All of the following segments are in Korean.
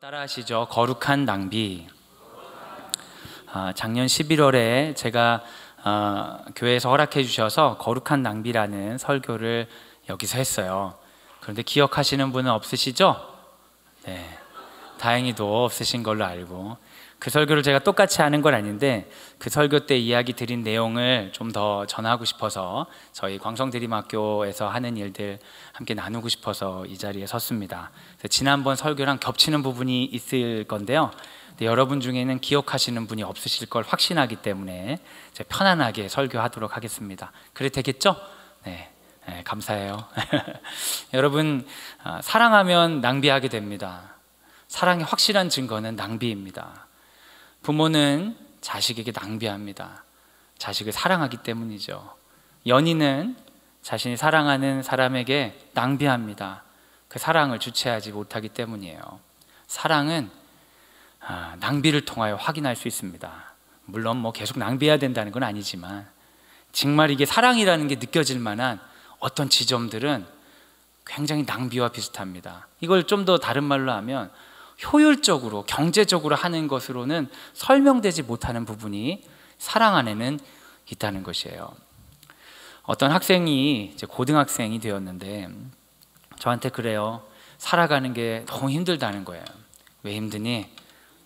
따라하시죠. 거룩한 낭비. 작년 11월에 제가 교회에서 허락해 주셔서 거룩한 낭비라는 설교를 여기서 했어요. 그런데 기억하시는 분은 없으시죠? 네, 다행히도 없으신 걸로 알고, 그 설교를 제가 똑같이 하는 건 아닌데 그 설교 때 이야기 드린 내용을 좀 더 전하고 싶어서 저희 광성대림학교에서 하는 일들 함께 나누고 싶어서 이 자리에 섰습니다. 그래서 지난번 설교랑 겹치는 부분이 있을 건데요, 근데 여러분 중에는 기억하시는 분이 없으실 걸 확신하기 때문에 제가 편안하게 설교하도록 하겠습니다. 그래 되겠죠? 네, 감사해요. 여러분, 사랑하면 낭비하게 됩니다. 사랑의 확실한 증거는 낭비입니다. 부모는 자식에게 낭비합니다. 자식을 사랑하기 때문이죠. 연인은 자신이 사랑하는 사람에게 낭비합니다. 그 사랑을 주체하지 못하기 때문이에요. 사랑은 낭비를 통하여 확인할 수 있습니다. 물론 계속 낭비해야 된다는 건 아니지만 정말 이게 사랑이라는 게 느껴질 만한 어떤 지점들은 굉장히 낭비와 비슷합니다. 이걸 좀 더 다른 말로 하면 효율적으로, 경제적으로 하는 것으로는 설명되지 못하는 부분이 사랑 안에는 있다는 것이에요. 어떤 학생이 이제 고등학생이 되었는데 저한테 그래요. 살아가는 게 너무 힘들다는 거예요. 왜 힘드니?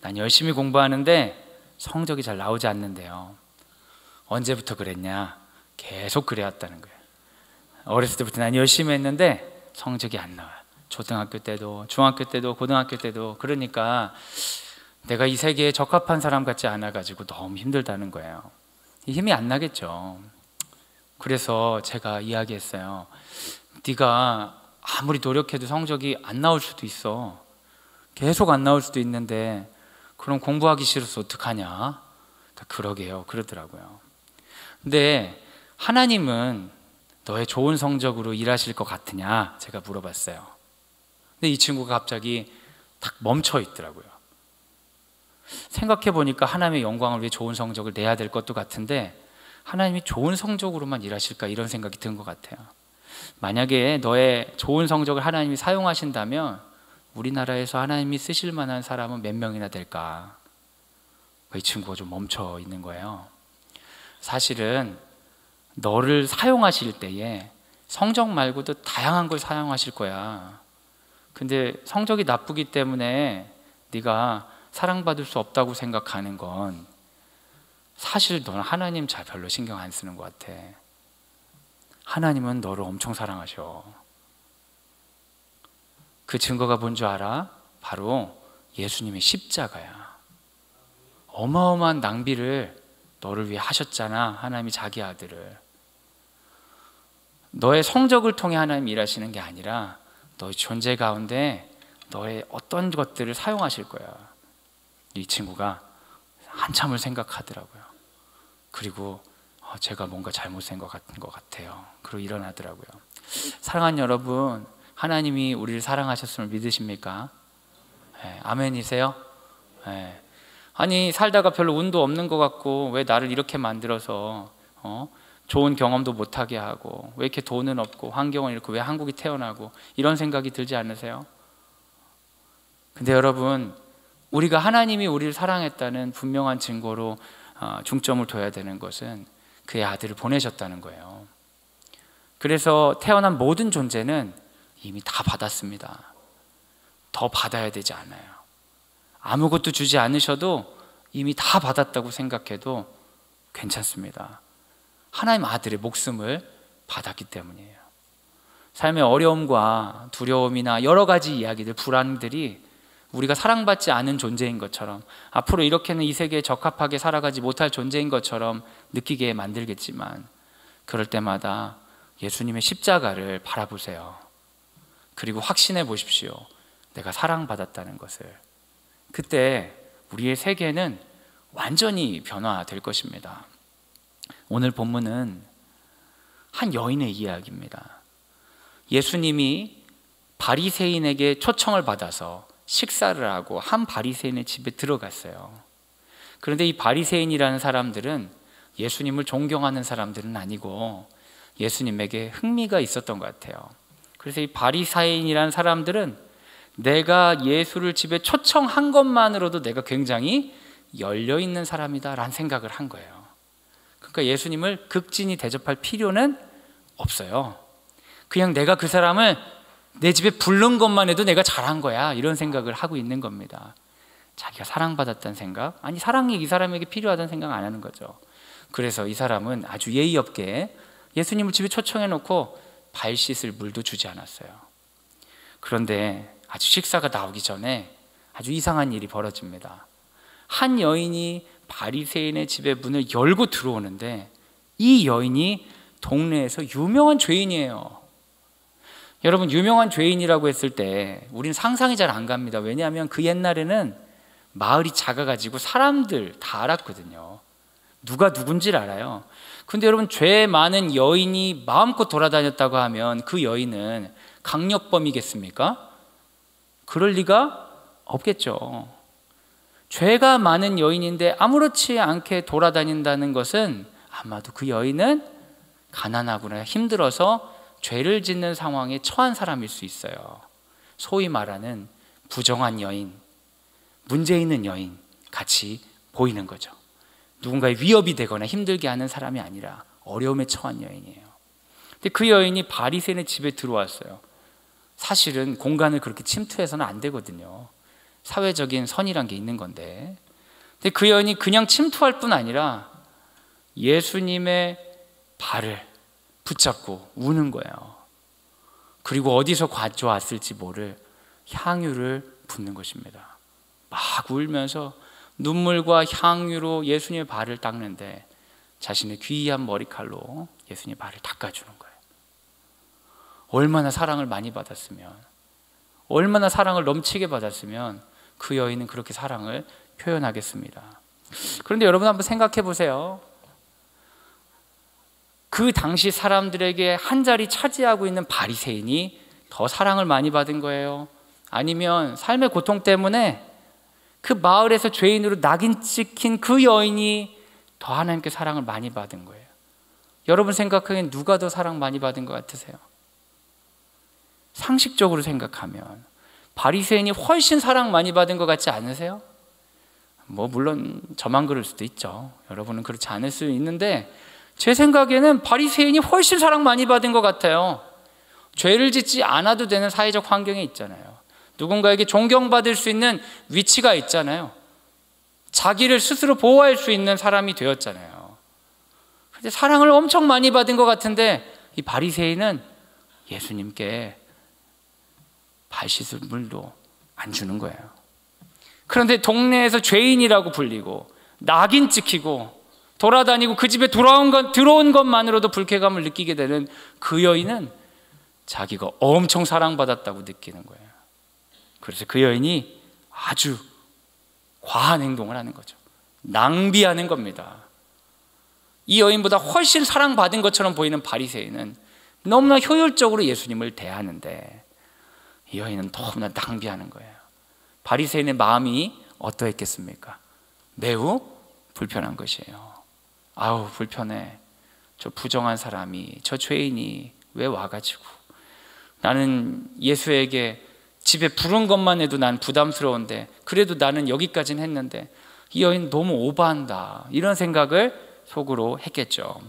난 열심히 공부하는데 성적이 잘 나오지 않는데요. 언제부터 그랬냐? 계속 그래왔다는 거예요. 어렸을 때부터 난 열심히 했는데 성적이 안 나와요. 초등학교 때도, 중학교 때도, 고등학교 때도. 그러니까 내가 이 세계에 적합한 사람 같지 않아가지고 너무 힘들다는 거예요. 힘이 안 나겠죠. 그래서 제가 이야기했어요. 네가 아무리 노력해도 성적이 안 나올 수도 있어. 계속 안 나올 수도 있는데 그럼 공부하기 싫어서 어떡하냐? 그러게요. 그러더라고요. 근데 하나님은 너의 좋은 성적으로 일하실 것 같으냐? 제가 물어봤어요. 근데 이 친구가 갑자기 딱 멈춰 있더라고요. 생각해 보니까 하나님의 영광을 위해 좋은 성적을 내야 될 것도 같은데 하나님이 좋은 성적으로만 일하실까, 이런 생각이 든 것 같아요. 만약에 너의 좋은 성적을 하나님이 사용하신다면 우리나라에서 하나님이 쓰실 만한 사람은 몇 명이나 될까? 이 친구가 좀 멈춰 있는 거예요. 사실은 너를 사용하실 때에 성적 말고도 다양한 걸 사용하실 거야. 근데 성적이 나쁘기 때문에 네가 사랑받을 수 없다고 생각하는 건 사실 너는 하나님 잘 별로 신경 안 쓰는 것 같아. 하나님은 너를 엄청 사랑하셔. 그 증거가 뭔 줄 알아? 바로 예수님의 십자가야. 어마어마한 낭비를 너를 위해 하셨잖아. 하나님이 자기 아들을. 너의 성적을 통해 하나님이 일하시는 게 아니라 너의 존재 가운데 너의 어떤 것들을 사용하실 거야. 이 친구가 한참을 생각하더라고요. 그리고 제가 뭔가 잘못된 것 같은 것 같아요. 그리고 일어나더라고요. 사랑하는 여러분, 하나님이 우리를 사랑하셨음을 믿으십니까? 네, 아멘이세요? 네. 아니, 살다가 별로 운도 없는 것 같고 왜 나를 이렇게 만들어서 좋은 경험도 못하게 하고, 왜 이렇게 돈은 없고 환경은 이렇고 왜 한국이 태어나고, 이런 생각이 들지 않으세요? 근데 여러분, 우리가 하나님이 우리를 사랑했다는 분명한 증거로 중점을 둬야 되는 것은 그의 아들을 보내셨다는 거예요. 그래서 태어난 모든 존재는 이미 다 받았습니다. 더 받아야 되지 않아요. 아무것도 주지 않으셔도 이미 다 받았다고 생각해도 괜찮습니다. 하나님 아들의 목숨을 받았기 때문이에요. 삶의 어려움과 두려움이나 여러 가지 이야기들, 불안들이 우리가 사랑받지 않은 존재인 것처럼, 앞으로 이렇게는 이 세계에 적합하게 살아가지 못할 존재인 것처럼 느끼게 만들겠지만, 그럴 때마다 예수님의 십자가를 바라보세요. 그리고 확신해 보십시오. 내가 사랑받았다는 것을. 그때 우리의 세계는 완전히 변화될 것입니다. 오늘 본문은 한 여인의 이야기입니다. 예수님이 바리새인에게 초청을 받아서 식사를 하고 한 바리새인의 집에 들어갔어요. 그런데 이 바리새인이라는 사람들은 예수님을 존경하는 사람들은 아니고 예수님에게 흥미가 있었던 것 같아요. 그래서 이 바리새인이라는 사람들은 내가 예수를 집에 초청한 것만으로도 내가 굉장히 열려있는 사람이다라는 생각을 한 거예요. 그러니까 예수님을 극진히 대접할 필요는 없어요. 그냥 내가 그 사람을 내 집에 부른 것만 해도 내가 잘한 거야, 이런 생각을 하고 있는 겁니다. 자기가 사랑받았다는 생각, 아니 사랑이 이 사람에게 필요하다는 생각 안 하는 거죠. 그래서 이 사람은 아주 예의 없게 예수님을 집에 초청해 놓고 발 씻을 물도 주지 않았어요. 그런데 아주 식사가 나오기 전에 아주 이상한 일이 벌어집니다. 한 여인이 바리새인의 집에 문을 열고 들어오는데 이 여인이 동네에서 유명한 죄인이에요. 여러분, 유명한 죄인이라고 했을 때 우리는 상상이 잘 안 갑니다. 왜냐하면 그 옛날에는 마을이 작아가지고 사람들 다 알았거든요. 누가 누군지를 알아요. 근데 여러분, 죄 많은 여인이 마음껏 돌아다녔다고 하면 그 여인은 강력범이겠습니까? 그럴 리가 없겠죠. 죄가 많은 여인인데 아무렇지 않게 돌아다닌다는 것은 아마도 그 여인은 가난하거나 힘들어서 죄를 짓는 상황에 처한 사람일 수 있어요. 소위 말하는 부정한 여인, 문제 있는 여인 같이 보이는 거죠. 누군가의 위협이 되거나 힘들게 하는 사람이 아니라 어려움에 처한 여인이에요. 근데 그 여인이 바리새인의 집에 들어왔어요. 사실은 공간을 그렇게 침투해서는 안 되거든요. 사회적인 선이란 게 있는 건데. 근데 그 여인이 그냥 침투할 뿐 아니라 예수님의 발을 붙잡고 우는 거예요. 그리고 어디서 가져왔을지 모를 향유를 붓는 것입니다. 막 울면서 눈물과 향유로 예수님의 발을 닦는데 자신의 귀한 머리칼로 예수님의 발을 닦아주는 거예요. 얼마나 사랑을 많이 받았으면, 얼마나 사랑을 넘치게 받았으면 그 여인은 그렇게 사랑을 표현하겠습니다. 그런데 여러분 한번 생각해 보세요. 그 당시 사람들에게 한 자리 차지하고 있는 바리새인이 더 사랑을 많이 받은 거예요? 아니면 삶의 고통 때문에 그 마을에서 죄인으로 낙인 찍힌 그 여인이 더 하나님께 사랑을 많이 받은 거예요? 여러분 생각하기엔 누가 더 사랑 많이 받은 것 같으세요? 상식적으로 생각하면 바리새인이 훨씬 사랑 많이 받은 것 같지 않으세요? 물론 저만 그럴 수도 있죠. 여러분은 그렇지 않을 수 있는데 제 생각에는 바리새인이 훨씬 사랑 많이 받은 것 같아요. 죄를 짓지 않아도 되는 사회적 환경에 있잖아요. 누군가에게 존경받을 수 있는 위치가 있잖아요. 자기를 스스로 보호할 수 있는 사람이 되었잖아요. 그런데 사랑을 엄청 많이 받은 것 같은데 이 바리새인은 예수님께 발 씻을 물도 안 주는 거예요. 그런데 동네에서 죄인이라고 불리고 낙인 찍히고 돌아다니고 그 집에 들어온 것만으로도 불쾌감을 느끼게 되는 그 여인은 자기가 엄청 사랑받았다고 느끼는 거예요. 그래서 그 여인이 아주 과한 행동을 하는 거죠. 낭비하는 겁니다. 이 여인보다 훨씬 사랑받은 것처럼 보이는 바리새인은 너무나 효율적으로 예수님을 대하는데 이 여인은 너무나 낭비하는 거예요. 바리새인의 마음이 어떠했겠습니까? 매우 불편한 것이에요. 아우, 불편해. 저 부정한 사람이, 저 죄인이 왜 와가지고 나는 예수에게 집에 부른 것만 해도 난 부담스러운데 그래도 나는 여기까지는 했는데 이 여인 너무 오버한다, 이런 생각을 속으로 했겠죠.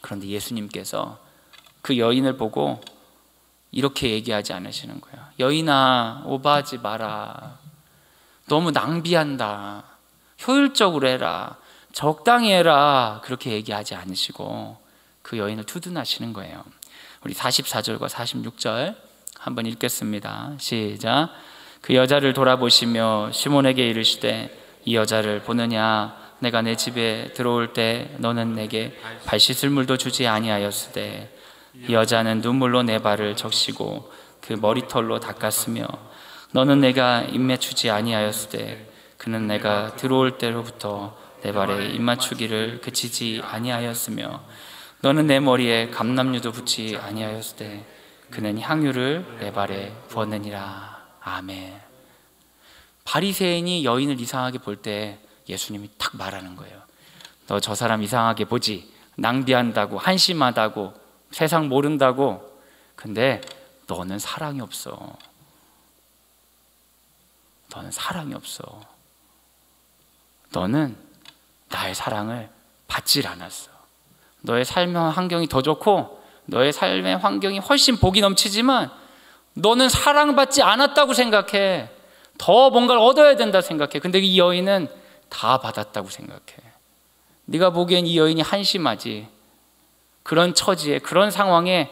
그런데 예수님께서 그 여인을 보고 이렇게 얘기하지 않으시는 거예요. 여인아, 오버하지 마라. 너무 낭비한다. 효율적으로 해라. 적당히 해라. 그렇게 얘기하지 않으시고 그 여인을 투둔하시는 거예요. 우리 44절과 46절 한번 읽겠습니다. 시작. 그 여자를 돌아보시며 시몬에게 이르시되 이 여자를 보느냐? 내가 내 집에 들어올 때 너는 내게 발 씻을 물도 주지 아니하였으되 이 여자는 눈물로 내 발을 적시고 그 머리털로 닦았으며 너는 내가 입맞추지 아니하였으되 그는 내가 들어올 때로부터 내 발에 입맞추기를 그치지 아니하였으며 너는 내 머리에 감람유도 붓지 아니하였으되 그는 향유를 내 발에 부었느니라. 아멘. 바리새인이 여인을 이상하게 볼 때 예수님이 딱 말하는 거예요. 너 저 사람 이상하게 보지? 낭비한다고, 한심하다고, 세상 모른다고. 근데 너는 사랑이 없어. 너는 사랑이 없어. 너는 나의 사랑을 받질 않았어. 너의 삶의 환경이 더 좋고 너의 삶의 환경이 훨씬 복이 넘치지만 너는 사랑받지 않았다고 생각해. 더 뭔가를 얻어야 된다 생각해. 근데 이 여인은 다 받았다고 생각해. 네가 보기엔 이 여인이 한심하지. 그런 처지에, 그런 상황에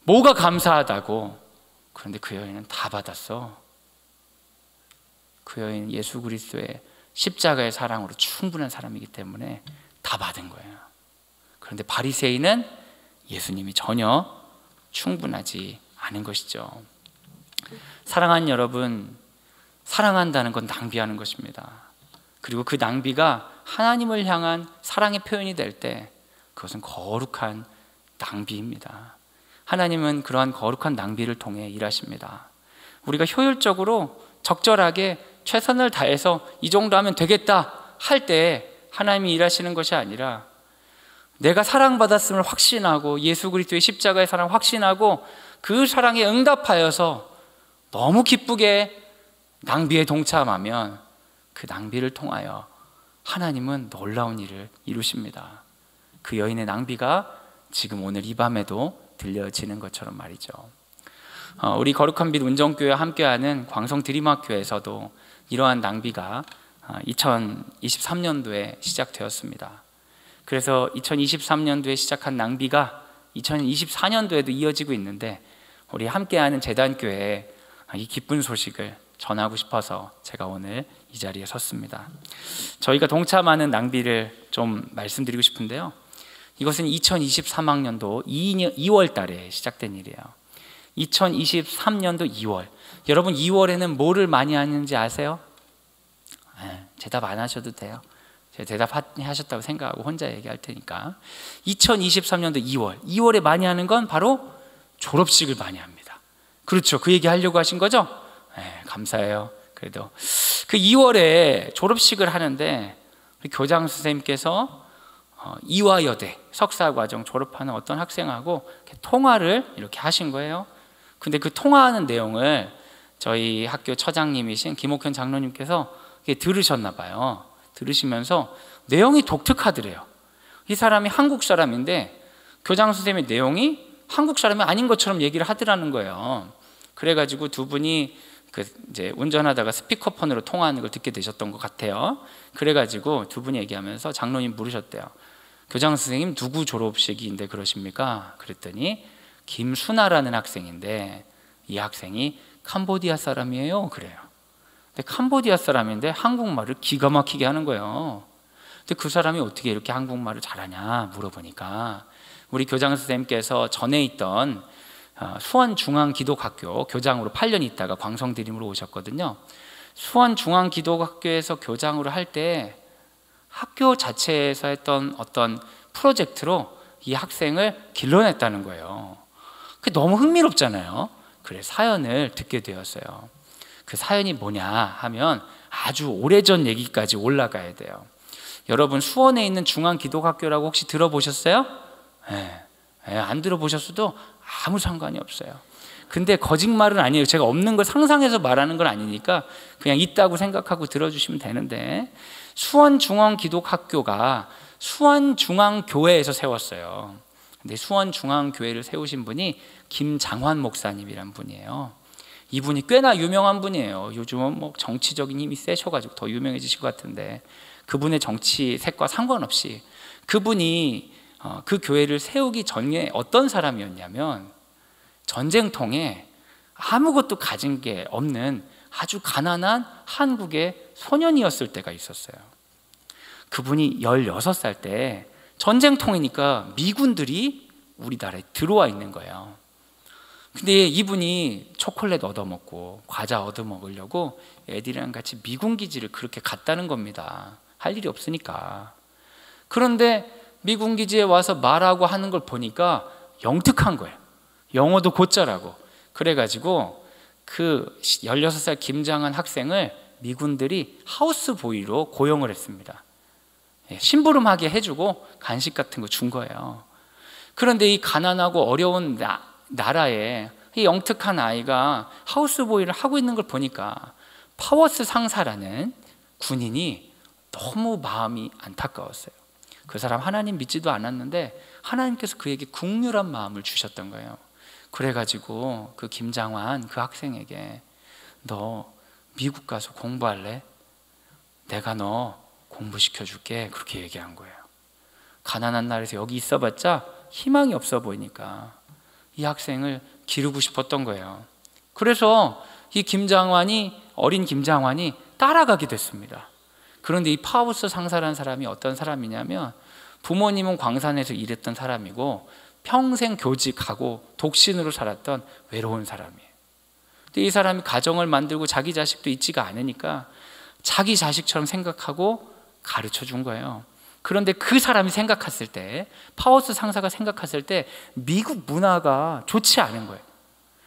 뭐가 감사하다고. 그런데 그 여인은 다 받았어. 그 여인은 예수 그리스도의 십자가의 사랑으로 충분한 사람이기 때문에 다 받은 거예요. 그런데 바리새인은 예수님이 전혀 충분하지 않은 것이죠. 사랑하는 여러분, 사랑한다는 건 낭비하는 것입니다. 그리고 그 낭비가 하나님을 향한 사랑의 표현이 될 때 그것은 거룩한 낭비입니다. 하나님은 그러한 거룩한 낭비를 통해 일하십니다. 우리가 효율적으로 적절하게 최선을 다해서 이 정도 하면 되겠다 할 때 하나님이 일하시는 것이 아니라 내가 사랑받았음을 확신하고 예수 그리스도의 십자가의 사랑을 확신하고 그 사랑에 응답하여서 너무 기쁘게 낭비에 동참하면 그 낭비를 통하여 하나님은 놀라운 일을 이루십니다. 그 여인의 낭비가 지금 오늘 이 밤에도 들려지는 것처럼 말이죠. 우리 거룩한 빛 운정교회와 함께하는 광성 드림학교에서도 이러한 낭비가 2023년도에 시작되었습니다. 그래서 2023년도에 시작한 낭비가 2024년도에도 이어지고 있는데 우리 함께하는 재단교회에 이 기쁜 소식을 전하고 싶어서 제가 오늘 이 자리에 섰습니다. 저희가 동참하는 낭비를 좀 말씀드리고 싶은데요, 이것은 2023학년도 2월 달에 시작된 일이에요. 2023년도 2월. 여러분 2월에는 뭐를 많이 하는지 아세요? 대답 안 하셔도 돼요. 제가 대답하셨다고 생각하고 혼자 얘기할 테니까. 2023년도 2월에 많이 하는 건 바로 졸업식을 많이 합니다. 그렇죠. 그 얘기 하려고 하신 거죠? 감사해요. 그래도 그 2월에 졸업식을 하는데 우리 교장 선생님께서 이화여대 석사과정 졸업하는 어떤 학생하고 통화를 이렇게 하신 거예요. 근데 그 통화하는 내용을 저희 학교 처장님이신 김옥현 장로님께서 들으셨나 봐요. 들으시면서 내용이 독특하더래요. 이 사람이 한국 사람인데 교장 선생님의 내용이 한국 사람이 아닌 것처럼 얘기를 하더라는 거예요. 그래가지고 두 분이 이제 운전하다가 스피커폰으로 통화하는 걸 듣게 되셨던 것 같아요. 그래가지고 두 분이 얘기하면서 장로님 물으셨대요. 교장 선생님 누구 졸업식인데 그러십니까? 그랬더니 김순아라는 학생인데 이 학생이 캄보디아 사람이에요. 그래요. 근데 캄보디아 사람인데 한국말을 기가 막히게 하는 거예요. 근데 그 사람이 어떻게 이렇게 한국말을 잘하냐 물어보니까 우리 교장 선생님께서 전에 있던 수원중앙기독학교 교장으로 8년 있다가 광성드림으로 오셨거든요. 수원중앙기독학교에서 교장으로 할 때 학교 자체에서 했던 어떤 프로젝트로 이 학생을 길러냈다는 거예요. 그게 너무 흥미롭잖아요. 그래 사연을 듣게 되었어요. 그 사연이 뭐냐 하면 아주 오래전 얘기까지 올라가야 돼요. 여러분 수원에 있는 중앙기독학교라고 혹시 들어보셨어요? 안 들어보셨어도 아무 상관이 없어요. 근데 거짓말은 아니에요. 제가 없는 걸 상상해서 말하는 건 아니니까 그냥 있다고 생각하고 들어주시면 되는데, 수원중앙기독학교가 수원중앙교회에서 세웠어요. 근데 수원중앙교회를 세우신 분이 김장환 목사님이란 분이에요. 이분이 꽤나 유명한 분이에요. 요즘은 뭐 정치적인 힘이 세셔가지고 더 유명해지실 것 같은데, 그분의 정치색과 상관없이 그분이 그 교회를 세우기 전에 어떤 사람이었냐면 전쟁통에 아무것도 가진 게 없는 아주 가난한 한국의 소년이었을 때가 있었어요. 그분이 16살 때 전쟁통이니까 미군들이 우리나라에 들어와 있는 거예요. 근데 이분이 초콜릿 얻어먹고 과자 얻어먹으려고 애들이랑 같이 미군 기지를 그렇게 갔다는 겁니다. 할 일이 없으니까. 그런데 미군 기지에 와서 말하고 하는 걸 보니까 영특한 거예요. 영어도 곧잘하고. 그래가지고 그 16살 김장한 학생을 미군들이 하우스보이로 고용을 했습니다. 심부름하게 해주고 간식 같은 거 준 거예요. 그런데 이 가난하고 어려운 나라에 이 영특한 아이가 하우스보이를 하고 있는 걸 보니까 파워스 상사라는 군인이 너무 마음이 안타까웠어요. 그 사람 하나님 믿지도 않았는데 하나님께서 그에게 긍휼한 마음을 주셨던 거예요. 그래가지고 그 김장환 그 학생에게 너 미국 가서 공부할래? 내가 너 공부시켜줄게. 그렇게 얘기한 거예요. 가난한 나라에서 여기 있어봤자 희망이 없어 보이니까 이 학생을 기르고 싶었던 거예요. 그래서 이 어린 김장환이 따라가게 됐습니다. 그런데 이 파우스 상사라는 사람이 어떤 사람이냐면 부모님은 광산에서 일했던 사람이고 평생 교직하고 독신으로 살았던 외로운 사람이에요. 근데 이 사람이 가정을 만들고 자기 자식도 있지가 않으니까 자기 자식처럼 생각하고 가르쳐 준 거예요. 그런데 그 사람이 생각했을 때, 파우스 상사가 생각했을 때 미국 문화가 좋지 않은 거예요.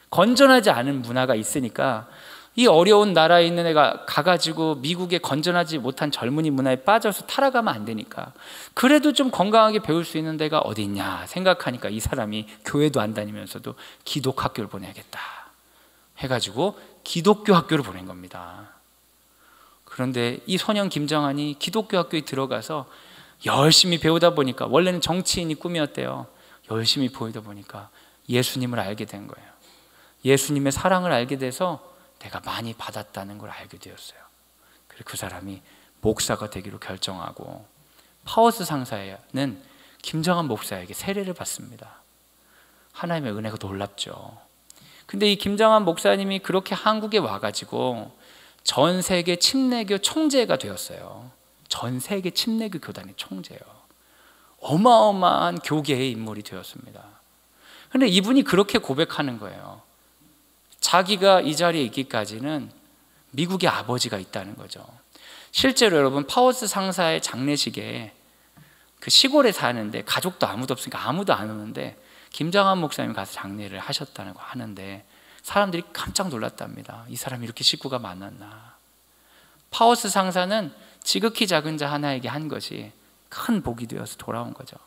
건전하지 않은 문화가 있으니까 이 어려운 나라에 있는 애가 가가지고 미국의 건전하지 못한 젊은이 문화에 빠져서 타락하면 안 되니까 그래도 좀 건강하게 배울 수 있는 데가 어디 있냐 생각하니까 이 사람이 교회도 안 다니면서도 기독 학교를 보내야겠다 해가지고 기독교 학교를 보낸 겁니다. 그런데 이 소년 김정환이 기독교 학교에 들어가서 열심히 배우다 보니까, 원래는 정치인이 꿈이었대요. 열심히 보이다 보니까 예수님을 알게 된 거예요. 예수님의 사랑을 알게 돼서 내가 많이 받았다는 걸 알게 되었어요. 그래서 그 사람이 목사가 되기로 결정하고 파워스 상사는 김정환 목사에게 세례를 받습니다. 하나님의 은혜가 놀랍죠. 근데 이 김정환 목사님이 그렇게 한국에 와가지고 전 세계 침례교 총재가 되었어요. 전 세계 침례교 교단의 총재요. 어마어마한 교계의 인물이 되었습니다. 그런데 이분이 그렇게 고백하는 거예요. 자기가 이 자리에 있기까지는 미국의 아버지가 있다는 거죠. 실제로 여러분, 파워스 상사의 장례식에 그 시골에 사는데 가족도 아무도 없으니까 아무도 안 오는데 김정환 목사님이 가서 장례를 하셨다는 거 하는데 사람들이 깜짝 놀랐답니다. 이 사람이 이렇게 식구가 많았나. 파워스 상사는 지극히 작은 자 하나에게 한 것이 큰 복이 되어서 돌아온 거죠.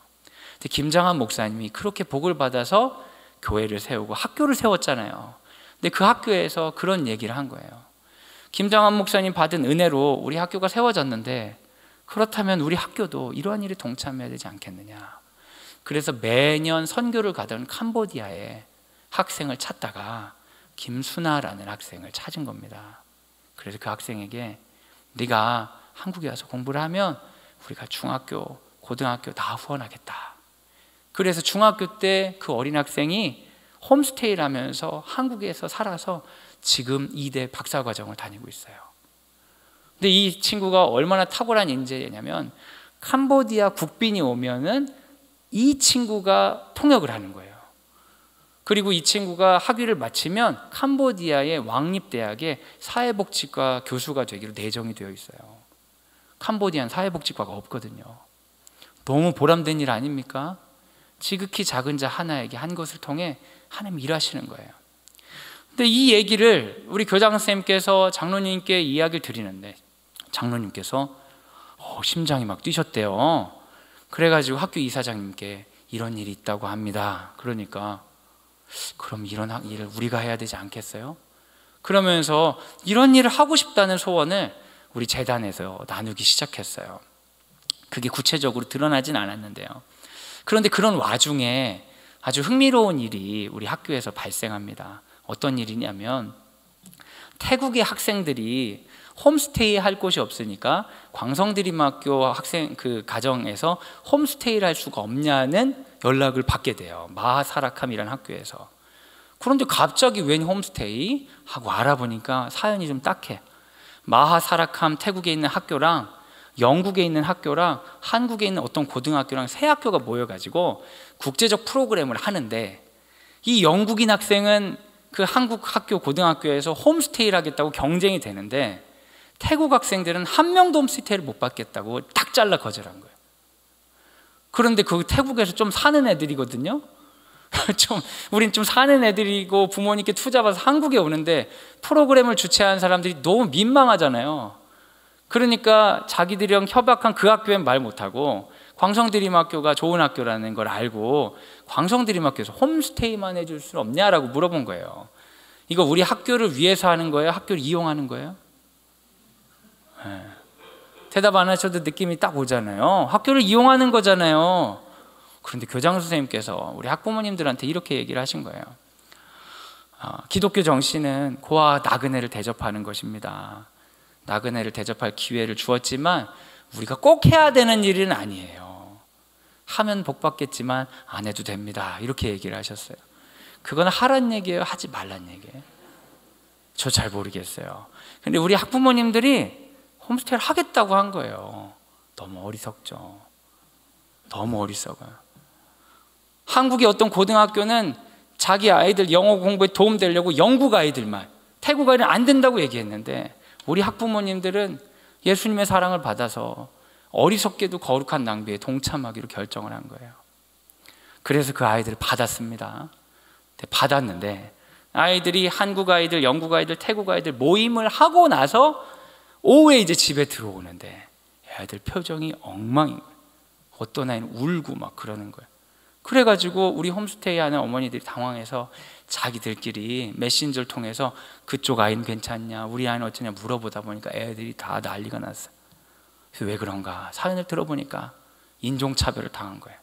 근데 김정환 목사님이 그렇게 복을 받아서 교회를 세우고 학교를 세웠잖아요. 근데 그 학교에서 그런 얘기를 한 거예요. 김정환 목사님 받은 은혜로 우리 학교가 세워졌는데 그렇다면 우리 학교도 이러한 일에 동참해야 되지 않겠느냐. 그래서 매년 선교를 가던 캄보디아에 학생을 찾다가 김순아라는 학생을 찾은 겁니다. 그래서 그 학생에게 네가 한국에 와서 공부를 하면 우리가 중학교, 고등학교 다 후원하겠다. 그래서 중학교 때 그 어린 학생이 홈스테이를 하면서 한국에서 살아서 지금 2대 박사과정을 다니고 있어요. 근데 이 친구가 얼마나 탁월한 인재냐면 캄보디아 국빈이 오면은 이 친구가 통역을 하는 거예요. 그리고 이 친구가 학위를 마치면 캄보디아의 왕립대학의 사회복지과 교수가 되기로 내정이 되어 있어요. 캄보디아는 사회복지과가 없거든요. 너무 보람된 일 아닙니까? 지극히 작은 자 하나에게 한 것을 통해 하나님 일하시는 거예요. 근데 이 얘기를 우리 교장 선생님께서 장로님께 이야기를 드리는데 장로님께서 심장이 막 뛰셨대요. 그래가지고 학교 이사장님께 이런 일이 있다고 합니다. 그러니까 그럼 이런 일을 우리가 해야 되지 않겠어요? 그러면서 이런 일을 하고 싶다는 소원을 우리 재단에서 나누기 시작했어요. 그게 구체적으로 드러나진 않았는데요. 그런데 그런 와중에 아주 흥미로운 일이 우리 학교에서 발생합니다. 어떤 일이냐면 태국의 학생들이 홈스테이 할 곳이 없으니까 광성드림학교 학생 그 가정에서 홈스테이를 할 수가 없냐는 연락을 받게 돼요. 마하사라캄이라는 학교에서. 그런데 갑자기 웬 홈스테이? 하고 알아보니까 사연이 좀 딱해. 마하사라캄 태국에 있는 학교랑 영국에 있는 학교랑 한국에 있는 어떤 고등학교랑 세 학교가 모여가지고 국제적 프로그램을 하는데 이 영국인 학생은 그 한국 학교 고등학교에서 홈스테이를 하겠다고 경쟁이 되는데 태국 학생들은 한 명도 홈스테이를 못 받겠다고 딱 잘라 거절한 거예요. 그런데 그 태국에서 좀 사는 애들이거든요. 우린 좀 사는 애들이고 부모님께 투잡아서 한국에 오는데 프로그램을 주최한 사람들이 너무 민망하잖아요. 그러니까 자기들이랑 협약한 그 학교엔 말 못하고 광성드림학교가 좋은 학교라는 걸 알고 광성드림학교에서 홈스테이만 해줄 수 없냐라고 물어본 거예요. 이거 우리 학교를 위해서 하는 거예요? 학교를 이용하는 거예요? 대답 안 하셔도 느낌이 딱 오잖아요. 학교를 이용하는 거잖아요. 그런데 교장 선생님께서 우리 학부모님들한테 이렇게 얘기를 하신 거예요. 기독교 정신은 고아와 나그네를 대접하는 것입니다. 나그네를 대접할 기회를 주었지만 우리가 꼭 해야 되는 일은 아니에요. 하면 복 받겠지만 안 해도 됩니다. 이렇게 얘기를 하셨어요. 그건 하란 얘기예요? 하지 말란 얘기예요? 저 잘 모르겠어요. 근데 우리 학부모님들이 홈스테이를 하겠다고 한 거예요. 너무 어리석죠. 너무 어리석어요. 한국의 어떤 고등학교는 자기 아이들 영어 공부에 도움되려고 영국 아이들만, 태국 아이들은 안 된다고 얘기했는데 우리 학부모님들은 예수님의 사랑을 받아서 어리석게도 거룩한 낭비에 동참하기로 결정을 한 거예요. 그래서 그 아이들을 받았습니다. 받았는데 아이들이 한국 아이들, 영국 아이들, 태국 아이들 모임을 하고 나서 오후에 이제 집에 들어오는데 애들 표정이 엉망인 거예요. 어떤 아이는 울고 막 그러는 거예요. 그래가지고 우리 홈스테이 하는 어머니들이 당황해서 자기들끼리 메신저를 통해서 그쪽 아이는 괜찮냐, 우리 아이는 어쩌냐 물어보다 보니까 애들이 다 난리가 났어요. 그래서 왜 그런가 사연을 들어보니까 인종차별을 당한 거예요.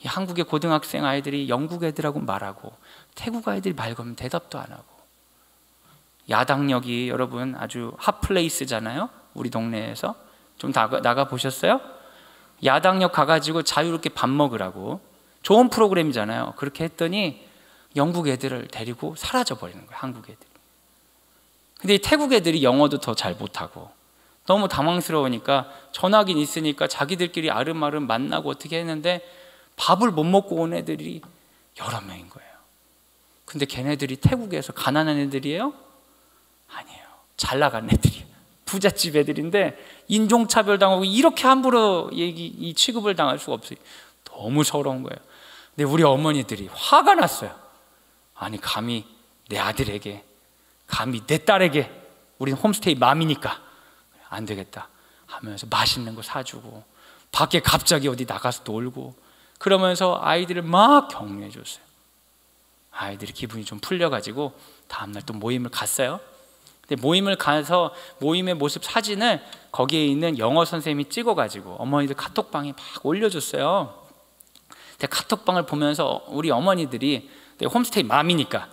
이 한국의 고등학생 아이들이 영국 애들하고 말하고 태국 아이들이 말 걸면 대답도 안 하고, 야당역이 여러분 아주 핫플레이스잖아요. 우리 동네에서 좀 나가 보셨어요? 야당역 가가지고 자유롭게 밥 먹으라고, 좋은 프로그램이잖아요. 그렇게 했더니 영국 애들을 데리고 사라져 버리는 거예요, 한국 애들이. 근데 이 태국 애들이 영어도 더 잘 못하고 너무 당황스러우니까 전화긴 있으니까 자기들끼리 아름아름 만나고 어떻게 했는데 밥을 못 먹고 온 애들이 여러 명인 거예요. 근데 걔네들이 태국에서 가난한 애들이에요? 아니에요. 잘 나간 애들이에요. 부잣집 애들인데 인종차별 당하고 이렇게 함부로 이 취급을 당할 수가 없어요. 너무 서러운 거예요. 근데 우리 어머니들이 화가 났어요. 아니 감히 내 아들에게, 감히 내 딸에게, 우리는 홈스테이 맘이니까 안 되겠다 하면서 맛있는 거 사주고 밖에 갑자기 어디 나가서 놀고 그러면서 아이들을 막 격려해 줬어요. 아이들이 기분이 좀 풀려가지고 다음날 또 모임을 갔어요. 근데 모임을 가서 모임의 모습 사진을 거기에 있는 영어 선생님이 찍어가지고 어머니들 카톡방에 막 올려줬어요. 근데 카톡방을 보면서 우리 어머니들이 홈스테이 맘이니까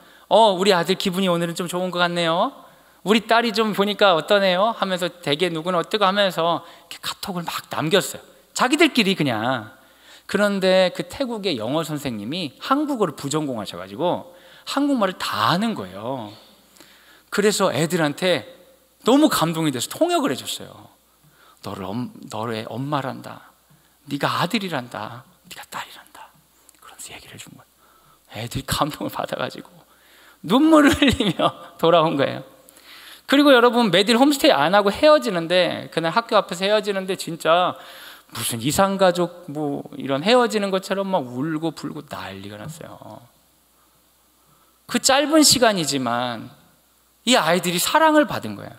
우리 아들 기분이 오늘은 좀 좋은 것 같네요, 우리 딸이 좀 보니까 어떠네요 하면서 되게 누구는 어떠고 하면서 이렇게 카톡을 막 남겼어요, 자기들끼리 그냥. 그런데 그 태국의 영어 선생님이 한국어를 부전공하셔가지고 한국말을 다 아는 거예요. 그래서 애들한테 너무 감동이 돼서 통역을 해줬어요. 너의 엄마란다, 네가 아들이란다, 네가 딸이란다, 그러면서 얘기를 해준 거예요. 애들이 감동을 받아가지고 눈물을 흘리며 돌아온 거예요. 그리고 여러분 매일 홈스테이 안 하고 헤어지는데, 그날 학교 앞에서 헤어지는데 진짜 무슨 이상가족 뭐 이런 헤어지는 것처럼 막 울고 불고 난리가 났어요. 그 짧은 시간이지만 이 아이들이 사랑을 받은 거예요.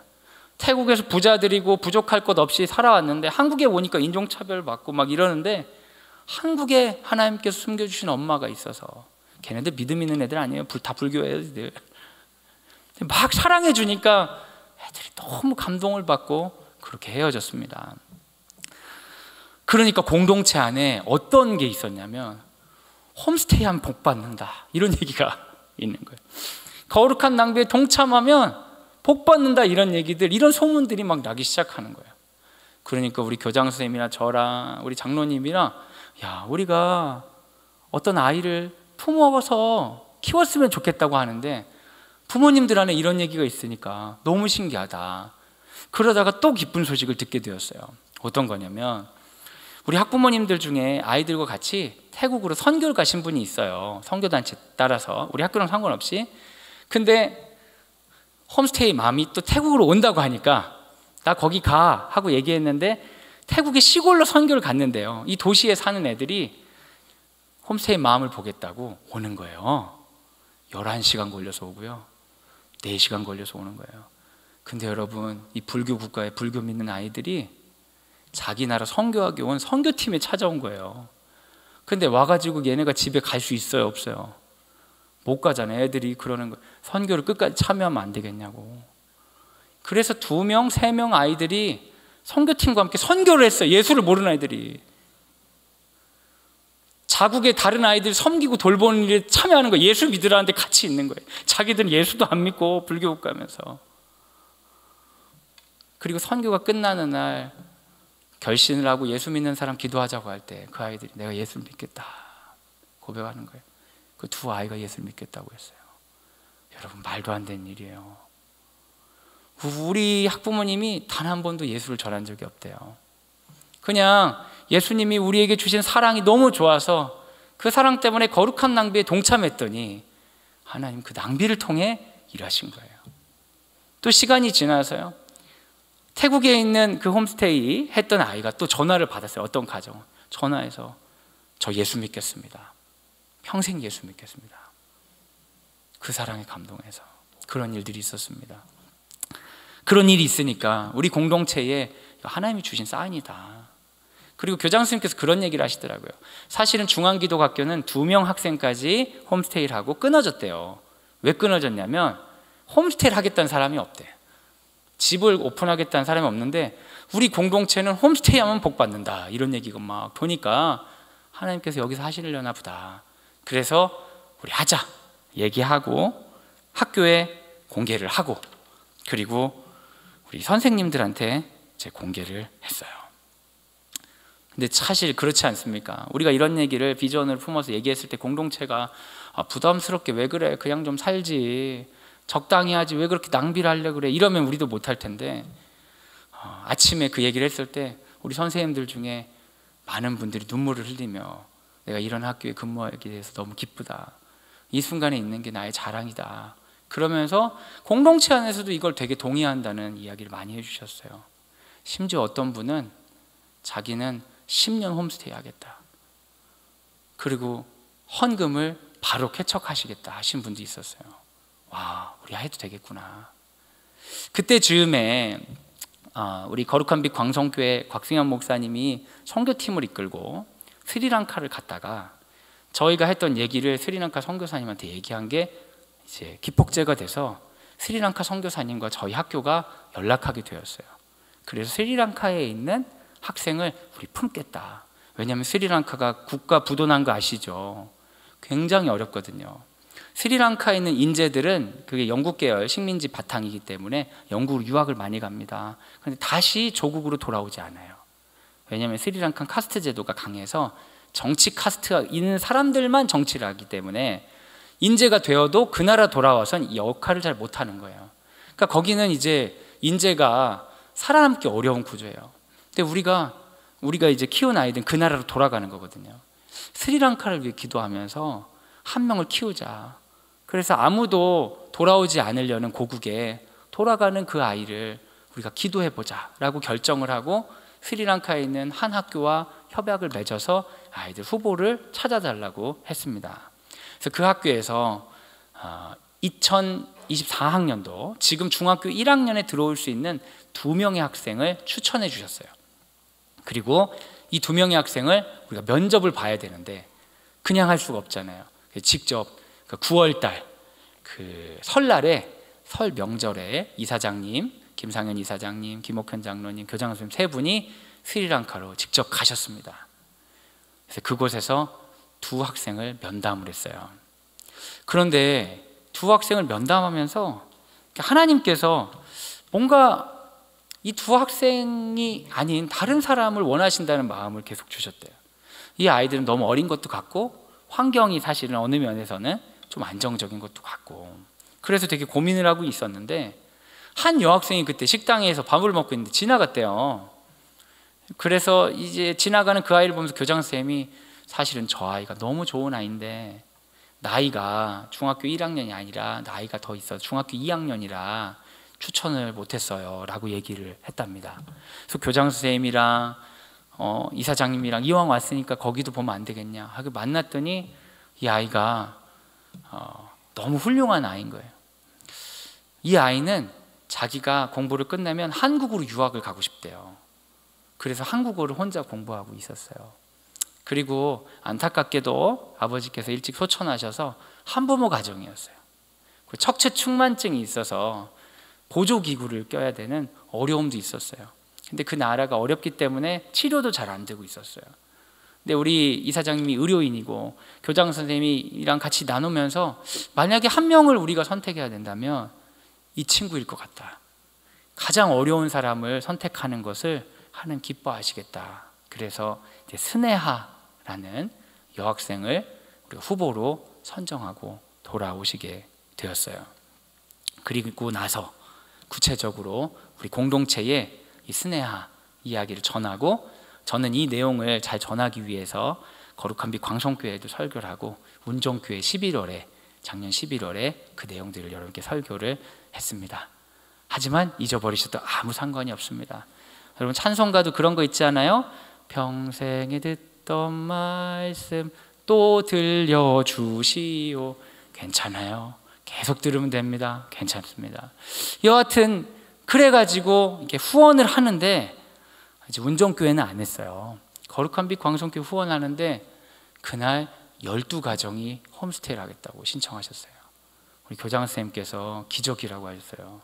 태국에서 부자들이고 부족할 것 없이 살아왔는데 한국에 오니까 인종차별 받고 막 이러는데 한국에 하나님께서 숨겨주신 엄마가 있어서, 걔네들 믿음 있는 애들 아니에요. 다 불교 애들. 막 사랑해 주니까 애들이 너무 감동을 받고 그렇게 헤어졌습니다. 그러니까 공동체 안에 어떤 게 있었냐면 홈스테이 하면 복 받는다 이런 얘기가 있는 거예요. 거룩한 낭비에 동참하면 복 받는다 이런 얘기들, 이런 소문들이 막 나기 시작하는 거예요. 그러니까 우리 교장 선생님이나 저랑 우리 장로님이랑 우리가 어떤 아이를 품어서 키웠으면 좋겠다고 하는데 부모님들 안에 이런 얘기가 있으니까 너무 신기하다. 그러다가 또 기쁜 소식을 듣게 되었어요. 어떤 거냐면 우리 학부모님들 중에 아이들과 같이 태국으로 선교를 가신 분이 있어요. 선교단체 따라서 우리 학교랑 상관없이. 근데 홈스테이 맘이 또 태국으로 온다고 하니까 나 거기 가 하고 얘기했는데 태국의 시골로 선교를 갔는데요, 이 도시에 사는 애들이 홈스테이 맘을 보겠다고 오는 거예요. 11시간 걸려서 오고요, 4시간 걸려서 오는 거예요. 근데 여러분 이 불교 국가에 불교 믿는 아이들이 자기 나라 선교하기 온 선교팀에 찾아온 거예요. 근데 와가지고 얘네가 집에 갈 수 있어요, 없어요? 못 가잖아요. 애들이 그러는 거예요. 선교를 끝까지 참여하면 안 되겠냐고. 그래서 2명, 3명 아이들이 선교팀과 함께 선교를 했어요. 예수를 모르는 아이들이. 자국의 다른 아이들 섬기고 돌보는 일에 참여하는 거예요. 예수 믿으라는데 같이 있는 거예요. 자기들은 예수도 안 믿고 불교국 가면서. 그리고 선교가 끝나는 날 결신을 하고 예수 믿는 사람 기도하자고 할 때 그 아이들이 내가 예수를 믿겠다 고백하는 거예요. 그 2 아이가 예수를 믿겠다고 했어요. 여러분, 말도 안 되는 일이에요. 우리 학부모님이 단 한 번도 예수를 전한 적이 없대요. 그냥 예수님이 우리에게 주신 사랑이 너무 좋아서 그 사랑 때문에 거룩한 낭비에 동참했더니 하나님 그 낭비를 통해 일하신 거예요. 또 시간이 지나서요, 태국에 있는 그 홈스테이 했던 아이가 또 전화를 받았어요. 어떤 가정은 전화해서 저 예수 믿겠습니다. 평생 예수 믿겠습니다. 그 사랑에 감동해서 그런 일들이 있었습니다. 그런 일이 있으니까 우리 공동체에 하나님이 주신 사인이다. 그리고 교장 선생님께서 그런 얘기를 하시더라고요. 사실은 중앙기도학교는 2명 학생까지 홈스테이를 하고 끊어졌대요. 왜 끊어졌냐면 홈스테이를 하겠다는 사람이 없대. 집을 오픈하겠다는 사람이 없는데 우리 공동체는 홈스테이 하면 복 받는다 이런 얘기가 막 보니까 하나님께서 여기서 하시려나 보다. 그래서 우리 하자 얘기하고 학교에 공개를 하고 그리고 우리 선생님들한테 제 공개를 했어요. 근데 사실 그렇지 않습니까? 우리가 이런 얘기를 비전을 품어서 얘기했을 때 공동체가 부담스럽게 왜 그래? 그냥 좀 살지. 적당히 하지. 왜 그렇게 낭비를 하려고 그래? 이러면 우리도 못할 텐데 아침에 그 얘기를 했을 때 우리 선생님들 중에 많은 분들이 눈물을 흘리며 내가 이런 학교에 근무하게 돼서 너무 기쁘다. 이 순간에 있는 게 나의 자랑이다. 그러면서 공동체 안에서도 이걸 되게 동의한다는 이야기를 많이 해주셨어요. 심지어 어떤 분은 자기는 10년 홈스테이 하겠다. 그리고 헌금을 바로 쾌척하시겠다 하신 분도 있었어요. 와, 우리 해도 되겠구나. 그때 즈음에 우리 거룩한 빛 광성교회 곽승현 목사님이 선교팀을 이끌고 스리랑카를 갔다가 저희가 했던 얘기를 스리랑카 선교사님한테 얘기한 게 이제 기폭제가 돼서 스리랑카 선교사님과 저희 학교가 연락하게 되었어요. 그래서 스리랑카에 있는 학생을 우리 품겠다. 왜냐하면 스리랑카가 국가 부도난 거 아시죠? 굉장히 어렵거든요. 스리랑카에 있는 인재들은 그게 영국 계열 식민지 바탕이기 때문에 영국으로 유학을 많이 갑니다. 그런데 다시 조국으로 돌아오지 않아요. 왜냐하면 스리랑카 카스트 제도가 강해서 정치 카스트가 있는 사람들만 정치를 하기 때문에 인재가 되어도 그 나라 돌아와서는 이 역할을 잘 못하는 거예요. 그러니까 거기는 이제 인재가 살아남기 어려운 구조예요. 근데 우리가 이제 키운 아이들은 그 나라로 돌아가는 거거든요. 스리랑카를 위해 기도하면서 한 명을 키우자. 그래서 아무도 돌아오지 않으려는 고국에 돌아가는 그 아이를 우리가 기도해보자 라고 결정을 하고 스리랑카에 있는 한 학교와 협약을 맺어서 아이들 후보를 찾아달라고 했습니다. 그래서 그 학교에서 2024학년도 지금 중학교 1학년에 들어올 수 있는 2명의 학생을 추천해 주셨어요. 그리고 이 2명의 학생을 우리가 면접을 봐야 되는데 그냥 할 수가 없잖아요. 직접 9월달 그 설날에 설 명절에 이사장님, 김상현 이사장님, 김옥현 장로님, 교장 선생님 3분이 스리랑카로 직접 가셨습니다. 그래서 그곳에서 2 학생을 면담을 했어요. 그런데 2 학생을 면담하면서 하나님께서 뭔가 이 2 학생이 아닌 다른 사람을 원하신다는 마음을 계속 주셨대요. 이 아이들은 너무 어린 것도 같고 환경이 사실은 어느 면에서는 좀 안정적인 것도 같고 그래서 되게 고민을 하고 있었는데 한 여학생이 그때 식당에서 밥을 먹고 있는데 지나갔대요. 그래서 이제 지나가는 그 아이를 보면서 교장 선생님이 사실은 저 아이가 너무 좋은 아이인데 나이가 중학교 1학년이 아니라 나이가 더 있어서 중학교 2학년이라 추천을 못했어요 라고 얘기를 했답니다. 그래서 교장 선생님이랑 이사장님이랑 이왕 왔으니까 거기도 보면 안 되겠냐 하고 만났더니 이 아이가 너무 훌륭한 아이인 거예요. 이 아이는 자기가 공부를 끝내면 한국으로 유학을 가고 싶대요. 그래서 한국어를 혼자 공부하고 있었어요. 그리고 안타깝게도 아버지께서 일찍 소천하셔서 한부모 가정이었어요. 척추 측만증이 있어서 보조기구를 껴야 되는 어려움도 있었어요. 근데 그 나라가 어렵기 때문에 치료도 잘 안 되고 있었어요. 근데 우리 이사장님이 의료인이고 교장 선생님이랑 같이 나누면서 만약에 한 명을 우리가 선택해야 된다면 이 친구일 것 같다. 가장 어려운 사람을 선택하는 것을 하나님 기뻐하시겠다. 그래서 이제 스네하라는 여학생을 우리가 후보로 선정하고 돌아오시게 되었어요. 그리고 나서 구체적으로 우리 공동체에 이 스네하 이야기를 전하고, 저는 이 내용을 잘 전하기 위해서 거룩한 빛 광성교회에도 설교를 하고 운정교회 11월에 작년 11월에 그 내용들을 여러분께 설교를 했습니다. 하지만 잊어버리셔도 아무 상관이 없습니다. 여러분 찬송가도 그런 거 있지 않아요? 평생에 듣던 말씀 또 들려주시오. 괜찮아요. 계속 들으면 됩니다. 괜찮습니다. 여하튼 그래가지고 이렇게 후원을 하는데, 이제 운정교회는 안 했어요. 거룩한 빛 광성교회 후원하는데 그날 12가정이 홈스테이를 하겠다고 신청하셨어요. 우리 교장 선생님께서 기적이라고 하셨어요.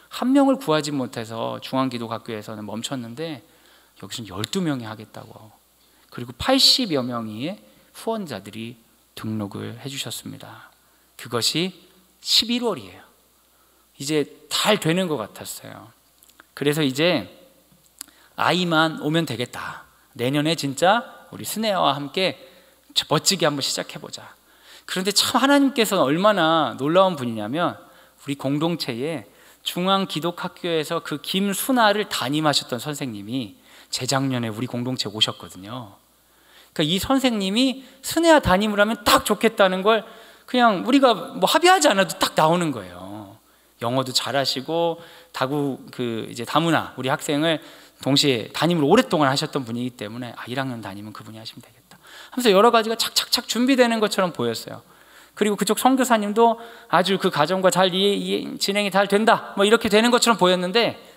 한 명을 구하지 못해서 중앙기도학교에서는 멈췄는데 여기서는 12명이 하겠다고. 그리고 80여 명의 후원자들이 등록을 해주셨습니다. 그것이 11월이에요. 이제 잘 되는 것 같았어요. 그래서 이제 아이만 오면 되겠다. 내년에 진짜 우리 스네아와 함께 멋지게 한번 시작해보자. 그런데 참 하나님께서는 얼마나 놀라운 분이냐면, 우리 공동체에 중앙기독학교에서 그 김순아를 담임하셨던 선생님이 재작년에 우리 공동체에 오셨거든요. 그러니까 이 선생님이 스네아 담임을 하면 딱 좋겠다는 걸 그냥 우리가 뭐 합의하지 않아도 딱 나오는 거예요. 영어도 잘하시고 이제 다문화 우리 학생을 동시에 담임을 오랫동안 하셨던 분이기 때문에 1학년 담임은 그분이 하시면 되겠다 하면서 여러 가지가 착착착 준비되는 것처럼 보였어요. 그리고 그쪽 선교사님도 아주 그 가정과 잘 진행이 잘 된다 뭐 이렇게 되는 것처럼 보였는데,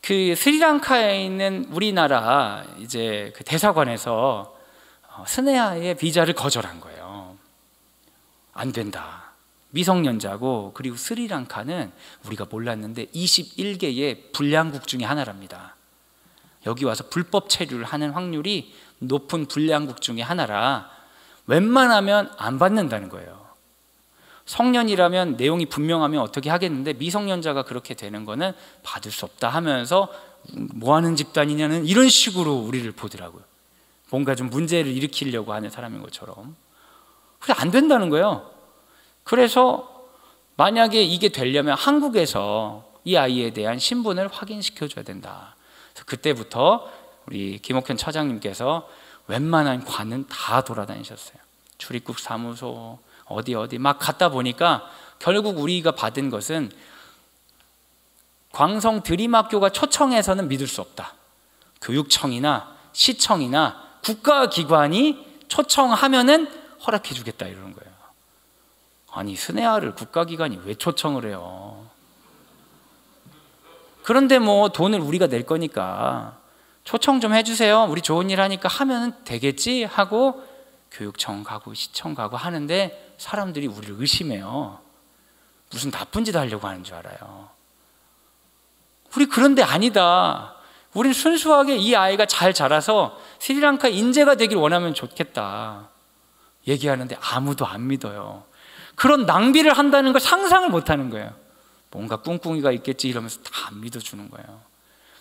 그 스리랑카에 있는 우리나라 이제 그 대사관에서 스네아의 비자를 거절한 거예요. 안 된다. 미성년자고, 그리고 스리랑카는 우리가 몰랐는데 21개의 불량국 중에 하나랍니다. 여기 와서 불법 체류를 하는 확률이 높은 불량국 중에 하나라 웬만하면 안 받는다는 거예요. 성년이라면 내용이 분명하면 어떻게 하겠는데 미성년자가 그렇게 되는 거는 받을 수 없다 하면서 뭐하는 집단이냐는 이런 식으로 우리를 보더라고요. 뭔가 좀 문제를 일으키려고 하는 사람인 것처럼. 그래 안 된다는 거예요. 그래서 만약에 이게 되려면 한국에서 이 아이에 대한 신분을 확인시켜줘야 된다. 그래서 그때부터 우리 김옥현 처장님께서 웬만한 관은 다 돌아다니셨어요. 출입국 사무소 어디 막 갔다 보니까 결국 우리가 받은 것은 광성 드림학교가 초청해서는 믿을 수 없다. 교육청이나 시청이나 국가기관이 초청하면은 허락해 주겠다 이러는 거예요. 아니 스네아를 국가기관이 왜 초청을 해요? 그런데 뭐 돈을 우리가 낼 거니까 초청 좀 해주세요. 우리 좋은 일 하니까 하면 되겠지 하고 교육청 가고 시청 가고 하는데 사람들이 우리를 의심해요. 무슨 나쁜 짓 하려고 하는 줄 알아요. 우리 그런데 아니다. 우린 순수하게 이 아이가 잘 자라서 스리랑카 인재가 되길 원하면 좋겠다 얘기하는데 아무도 안 믿어요. 그런 낭비를 한다는 걸 상상을 못 하는 거예요. 뭔가 꿍꿍이가 있겠지 이러면서 다 안 믿어주는 거예요.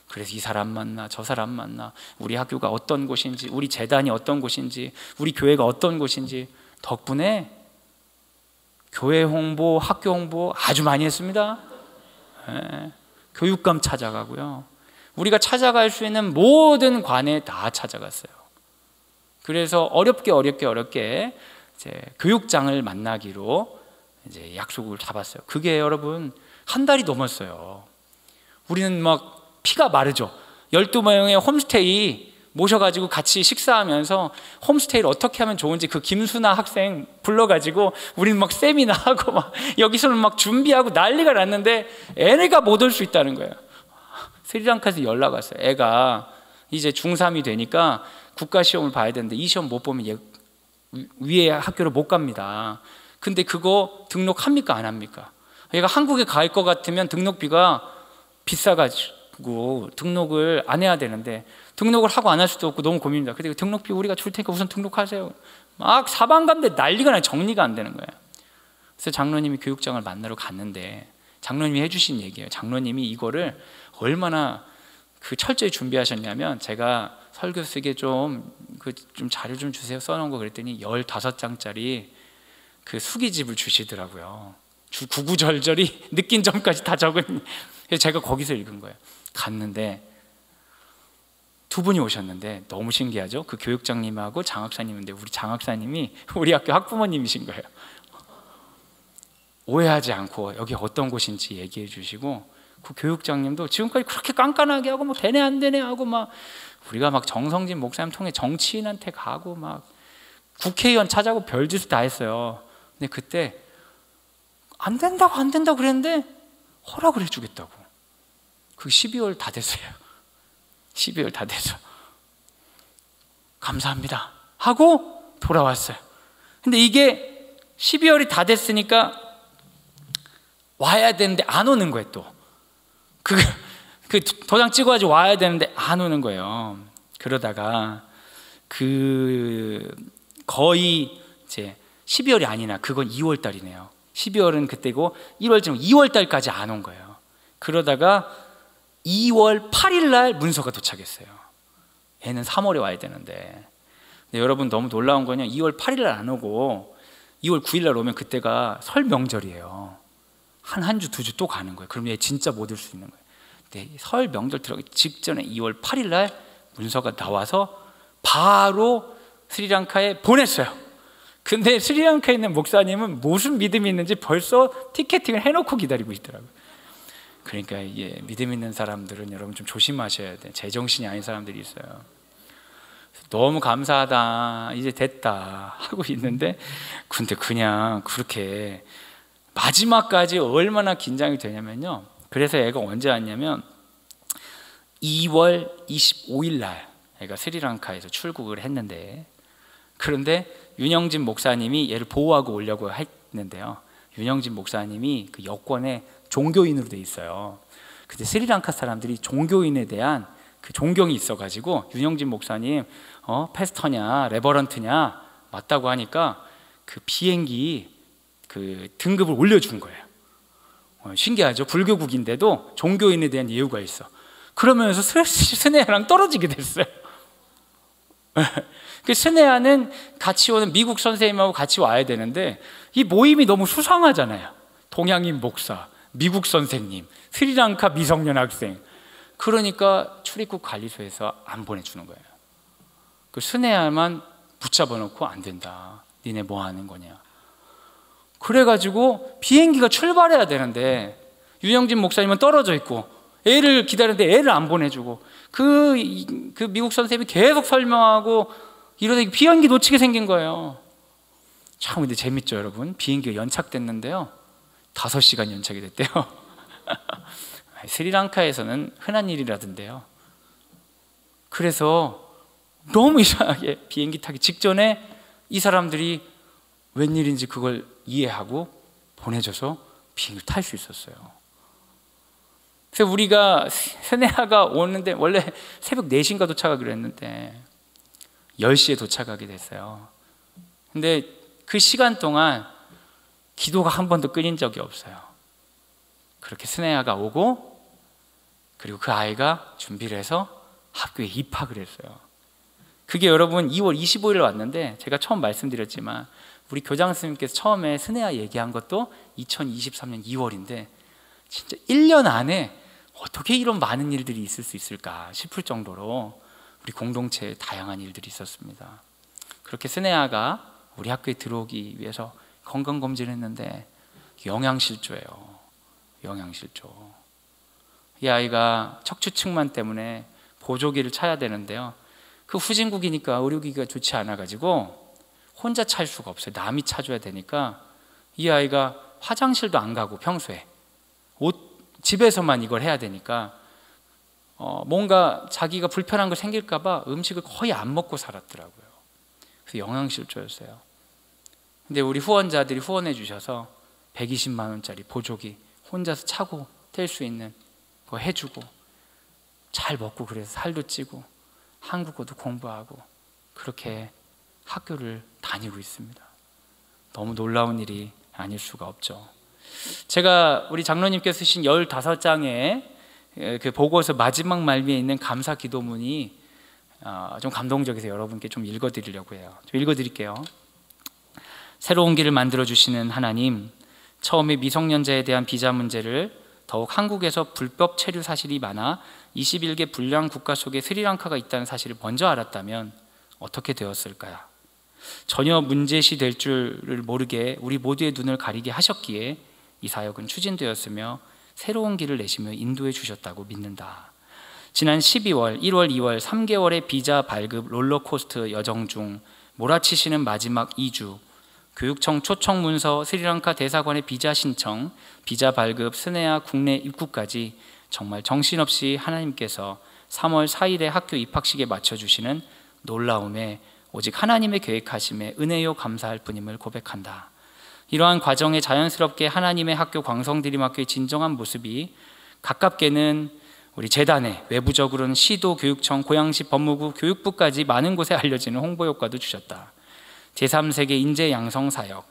그래서 이 사람 만나 저 사람 만나 우리 학교가 어떤 곳인지, 우리 재단이 어떤 곳인지, 우리 교회가 어떤 곳인지 덕분에 교회 홍보, 학교 홍보 아주 많이 했습니다. 네. 교육감 찾아가고요. 우리가 찾아갈 수 있는 모든 관에 다 찾아갔어요. 그래서 어렵게 이제 교육장을 만나기로 이제 약속을 잡았어요. 그게 여러분 한 달이 넘었어요. 우리는 막 피가 마르죠. 12명의 홈스테이 모셔가지고 같이 식사하면서 홈스테이를 어떻게 하면 좋은지 그 김순아 학생 불러가지고 우리는 막 세미나하고 막 여기서는 막 준비하고 난리가 났는데 애가 못 올 수 있다는 거예요. 스리랑카에서 연락 왔어요. 애가 이제 중3이 되니까 국가시험을 봐야 되는데 이 시험 못 보면 얘 위에 학교를 못 갑니다. 근데 그거 등록합니까 안 합니까? 얘가 한국에 갈 것 같으면 등록비가 비싸가지고 등록을 안 해야 되는데 등록을 하고 안 할 수도 없고 너무 고민입니다. 그래서 등록비 우리가 줄 테니까 우선 등록하세요. 막 사방감대 난리가 나요. 정리가 안 되는 거예요. 그래서 장로님이 교육장을 만나러 갔는데 장로님이 해주신 얘기예요. 장로님이 이거를 얼마나 철저히 준비하셨냐면, 제가 설교 쓰기에 좀 자료 좀 주세요 써놓은 거 그랬더니 15장짜리 그 수기집을 주시더라고요. 구구절절히 느낀 점까지 다 적은. 그래서 제가 거기서 읽은 거예요. 갔는데 두 분이 오셨는데 너무 신기하죠. 그 교육장님하고 장학사님인데 우리 장학사님이 우리 학교 학부모님이신 거예요. 오해하지 않고 여기 어떤 곳인지 얘기해 주시고, 그 교육장님도 지금까지 그렇게 깐깐하게 하고 뭐 되네 안 되네 하고 막 우리가 막 정성진 목사님 통해 정치인한테 가고 막 국회의원 찾아고 별짓을 다 했어요. 근데 그때 안 된다고 그랬는데 허락을 해주겠다고. 그게 12월 다 됐어요. 12월 다 돼서 감사합니다 하고 돌아왔어요. 근데 이게 12월이 다 됐으니까 와야 되는데 안 오는 거예요. 또 그 도장 찍어가지고 와야 되는데 안 오는 거예요. 그러다가 거의 이제 12월이 아니나 그건 2월 달이네요. 12월은 그때고 1월쯤 2월 달까지 안 온 거예요. 그러다가 2월 8일 날 문서가 도착했어요. 얘는 3월에 와야 되는데. 근데 여러분 너무 놀라운 거는 2월 8일 날 안 오고 2월 9일 날 오면 그때가 설 명절이에요. 한 주, 2주 또 가는 거예요. 그럼 얘 진짜 못 올 수 있는 거예요. 근데 설 명절 들어가기 직전에 2월 8일 날 문서가 나와서 바로 스리랑카에 보냈어요. 근데 스리랑카에 있는 목사님은 무슨 믿음이 있는지 벌써 티켓팅을 해놓고 기다리고 있더라고요. 그러니까 이게 믿음 있는 사람들은 여러분 좀 조심하셔야 돼요. 제정신이 아닌 사람들이 있어요. 너무 감사하다, 이제 됐다 하고 있는데, 근데 그냥 그렇게 마지막까지 얼마나 긴장이 되냐면요. 그래서 애가 언제 왔냐면 2월 25일 날 애가 스리랑카에서 출국을 했는데, 그런데 윤영진 목사님이 얘를 보호하고 오려고 했는데요. 윤영진 목사님이 그 여권에 종교인으로 돼 있어요. 근데 스리랑카 사람들이 종교인에 대한 그 존경이 있어가지고 윤영진 목사님 패스터냐 레버런트냐 맞다고 하니까 그 비행기 그 등급을 올려준 거예요. 신기하죠? 불교국인데도 종교인에 대한 예우가 있어. 그러면서 스네아랑 떨어지게 됐어요. 그 스네아는 같이 오는 미국 선생님하고 같이 와야 되는데 이 모임이 너무 수상하잖아요. 동양인 목사, 미국 선생님, 스리랑카 미성년 학생. 그러니까 출입국 관리소에서 안 보내주는 거예요. 그 스네아만 붙잡아 놓고 안 된다. 니네 뭐 하는 거냐. 그래가지고 비행기가 출발해야 되는데 윤영진 목사님은 떨어져 있고 애를 기다리는데 애를 안 보내주고 그 미국 선생님이 계속 설명하고 이러다 비행기 놓치게 생긴 거예요. 참 근데 재밌죠 여러분. 비행기가 연착됐는데요 5시간 연착이 됐대요. 스리랑카에서는 흔한 일이라던데요. 그래서 너무 이상하게 비행기 타기 직전에 이 사람들이 웬일인지 그걸 이해하고 보내줘서 비행기를 탈 수 있었어요. 그래서 우리가 스네아가 오는데 원래 새벽 4시인가 도착하기로 했는데 10시에 도착하게 됐어요. 근데 그 시간 동안 기도가 한 번도 끊인 적이 없어요. 그렇게 스네아가 오고 그리고 그 아이가 준비를 해서 학교에 입학을 했어요. 그게 여러분 2월 25일에 왔는데 제가 처음 말씀드렸지만 우리 교장 선생님께서 처음에 스네아 얘기한 것도 2023년 2월인데 진짜 1년 안에 어떻게 이런 많은 일들이 있을 수 있을까 싶을 정도로 우리 공동체에 다양한 일들이 있었습니다. 그렇게 스네아가 우리 학교에 들어오기 위해서 건강검진을 했는데 영양실조예요. 영양실조. 이 아이가 척추측만 때문에 보조기를 차야 되는데요. 그 후진국이니까 의료기기가 좋지 않아가지고 혼자 찰 수가 없어요. 남이 차줘야 되니까 이 아이가 화장실도 안 가고 평소에 집에서만 이걸 해야 되니까 뭔가 자기가 불편한 거 생길까 봐 음식을 거의 안 먹고 살았더라고요. 그래서 영양실조였어요. 근데 우리 후원자들이 후원해 주셔서 120만 원짜리 보조기 혼자서 차고 뗄 수 있는 거 해주고, 잘 먹고 그래서 살도 찌고 한국어도 공부하고 그렇게 학교를 다니고 있습니다. 너무 놀라운 일이 아닐 수가 없죠. 제가 우리 장로님께서 쓰신 15장의 그 보고서 마지막 말미에 있는 감사 기도문이 좀 감동적이어서 여러분께 좀 읽어드리려고 해요. 좀 읽어드릴게요. 새로운 길을 만들어주시는 하나님, 처음에 미성년자에 대한 비자 문제를 더욱 한국에서 불법 체류 사실이 많아 21개 불량 국가 속에 스리랑카가 있다는 사실을 먼저 알았다면 어떻게 되었을까요? 전혀 문제시 될 줄을 모르게 우리 모두의 눈을 가리게 하셨기에 이 사역은 추진되었으며 새로운 길을 내시며 인도해 주셨다고 믿는다. 지난 12월, 1월, 2월 3개월의 비자 발급 롤러코스터 여정 중 몰아치시는 마지막 2주, 교육청 초청 문서, 스리랑카 대사관의 비자 신청, 비자 발급, 스네아 국내 입국까지 정말 정신없이 하나님께서 3월 4일에 학교 입학식에 맞춰주시는 놀라움에 오직 하나님의 계획하심에 은혜요 감사할 뿐임을 고백한다. 이러한 과정에 자연스럽게 하나님의 학교 광성드림학교의 진정한 모습이 가깝게는 우리 재단에, 외부적으로는 시도, 교육청, 고양시, 법무부, 교육부까지 많은 곳에 알려지는 홍보 효과도 주셨다. 제3세계 인재 양성 사역,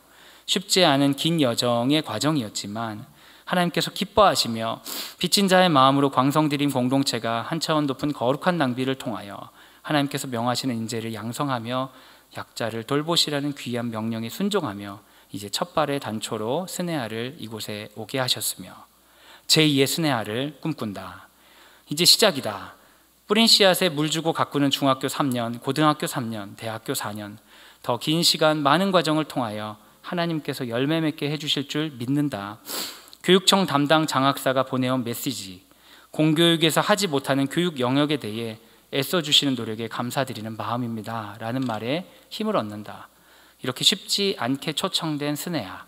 쉽지 않은 긴 여정의 과정이었지만 하나님께서 기뻐하시며 빚진 자의 마음으로 광성드림 공동체가 한 차원 높은 거룩한 낭비를 통하여 하나님께서 명하시는 인재를 양성하며 약자를 돌보시라는 귀한 명령에 순종하며 이제 첫 발의 단초로 스네아를 이곳에 오게 하셨으며 제2의 스네아를 꿈꾼다. 이제 시작이다. 뿌린 씨앗에 물 주고 가꾸는 중학교 3년, 고등학교 3년, 대학교 4년, 더 긴 시간 많은 과정을 통하여 하나님께서 열매 맺게 해주실 줄 믿는다. 교육청 담당 장학사가 보내온 메시지, 공교육에서 하지 못하는 교육 영역에 대해 애써주시는 노력에 감사드리는 마음입니다 라는 말에 힘을 얻는다. 이렇게 쉽지 않게 초청된 스네아,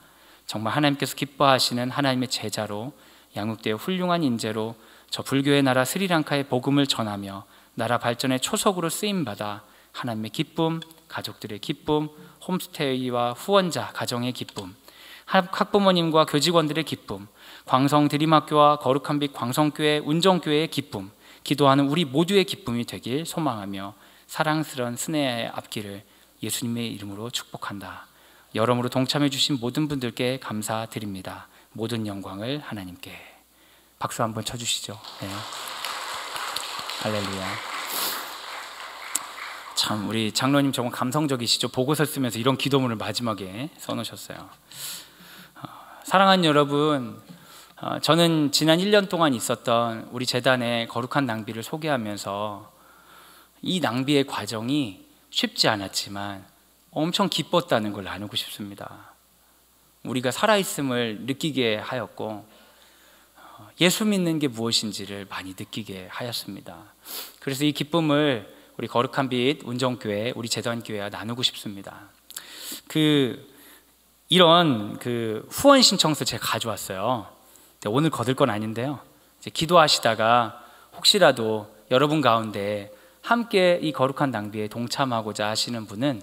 정말 하나님께서 기뻐하시는 하나님의 제자로 양육되어 훌륭한 인재로 저 불교의 나라 스리랑카의 복음을 전하며 나라 발전의 초석으로 쓰임받아 하나님의 기쁨, 가족들의 기쁨, 홈스테이와 후원자 가정의 기쁨, 학부모님과 교직원들의 기쁨, 광성드림학교와 거룩한 빛 광성교회 운정교회의 기쁨, 기도하는 우리 모두의 기쁨이 되길 소망하며 사랑스러운 스네아의 앞길을 예수님의 이름으로 축복한다. 여러모로 동참해 주신 모든 분들께 감사드립니다. 모든 영광을 하나님께. 박수 한번 쳐주시죠. 네. 할렐루야. 참 우리 장로님 정말 감성적이시죠. 보고서 쓰면서 이런 기도문을 마지막에 써놓으셨어요. 사랑하는 여러분, 저는 지난 1년 동안 있었던 우리 재단의 거룩한 낭비를 소개하면서 이 낭비의 과정이 쉽지 않았지만 엄청 기뻤다는 걸 나누고 싶습니다. 우리가 살아있음을 느끼게 하였고 예수 믿는 게 무엇인지를 많이 느끼게 하였습니다. 그래서 이 기쁨을 우리 거룩한 빛 운정교회, 우리 재단교회와 나누고 싶습니다. 이런 후원 신청서 제가 가져왔어요. 오늘 거둘 건 아닌데요. 이제 기도하시다가 혹시라도 여러분 가운데 함께 이 거룩한 낭비에 동참하고자 하시는 분은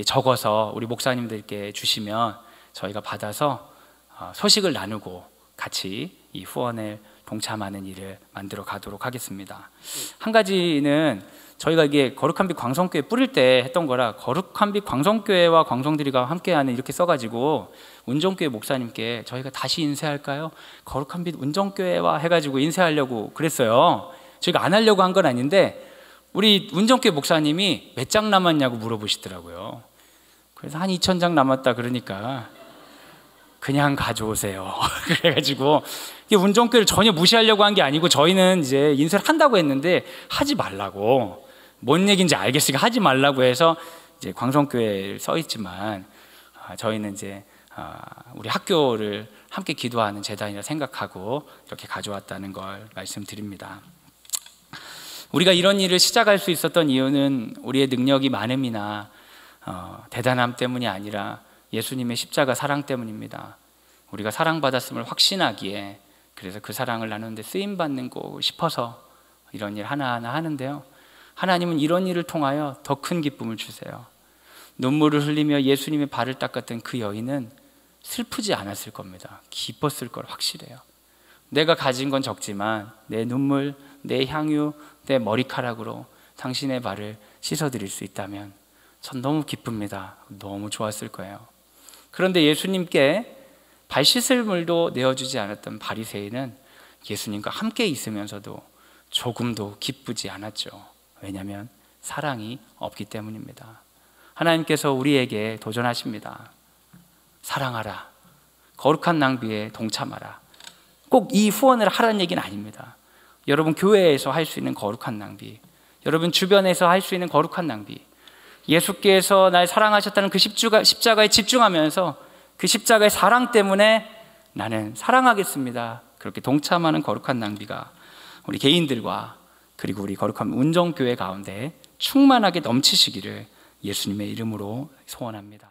적어서 우리 목사님들께 주시면 저희가 받아서 소식을 나누고 같이 이 후원에 동참하는 일을 만들어 가도록 하겠습니다. 한 가지는 저희가 이게 거룩한 빛 광성교회 뿌릴 때 했던 거라 거룩한 빛 광성교회와 광성드리가 함께하는 이렇게 써가지고 운정교회 목사님께 저희가 다시 인쇄할까요? 거룩한 빛 운정교회와 해가지고 인쇄하려고 그랬어요. 저희가 안 하려고 한 건 아닌데 우리 운정교회 목사님이 몇 장 남았냐고 물어보시더라고요. 그래서 한 2,000장 남았다 그러니까 그냥 가져오세요. 그래가지고 운정교회를 전혀 무시하려고 한 게 아니고 저희는 이제 인쇄를 한다고 했는데 하지 말라고, 뭔 얘기인지 알겠으니까 하지 말라고 해서 이제 광성교회에 써 있지만 저희는 이제 우리 학교를 함께 기도하는 재단이라 생각하고 이렇게 가져왔다는 걸 말씀드립니다. 우리가 이런 일을 시작할 수 있었던 이유는 우리의 능력이 많음이나 대단함 때문이 아니라 예수님의 십자가 사랑 때문입니다. 우리가 사랑받았음을 확신하기에, 그래서 그 사랑을 나누는데 쓰임받는 거 싶어서 이런 일 하나하나 하는데요, 하나님은 이런 일을 통하여 더 큰 기쁨을 주세요. 눈물을 흘리며 예수님의 발을 닦았던 그 여인은 슬프지 않았을 겁니다. 기뻤을 걸 확실해요. 내가 가진 건 적지만 내 눈물, 내 향유, 내 머리카락으로 당신의 발을 씻어드릴 수 있다면 전 너무 기쁩니다. 너무 좋았을 거예요. 그런데 예수님께 발 씻을 물도 내어주지 않았던 바리새인은 예수님과 함께 있으면서도 조금도 기쁘지 않았죠. 왜냐하면 사랑이 없기 때문입니다. 하나님께서 우리에게 도전하십니다. 사랑하라. 거룩한 낭비에 동참하라. 꼭 이 후원을 하라는 얘기는 아닙니다. 여러분 교회에서 할 수 있는 거룩한 낭비, 여러분 주변에서 할 수 있는 거룩한 낭비, 예수께서 날 사랑하셨다는 그 십자가에 집중하면서 그 십자가의 사랑 때문에 나는 사랑하겠습니다. 그렇게 동참하는 거룩한 낭비가 우리 개인들과 그리고 우리 거룩한 운정교회 가운데 충만하게 넘치시기를 예수님의 이름으로 소원합니다.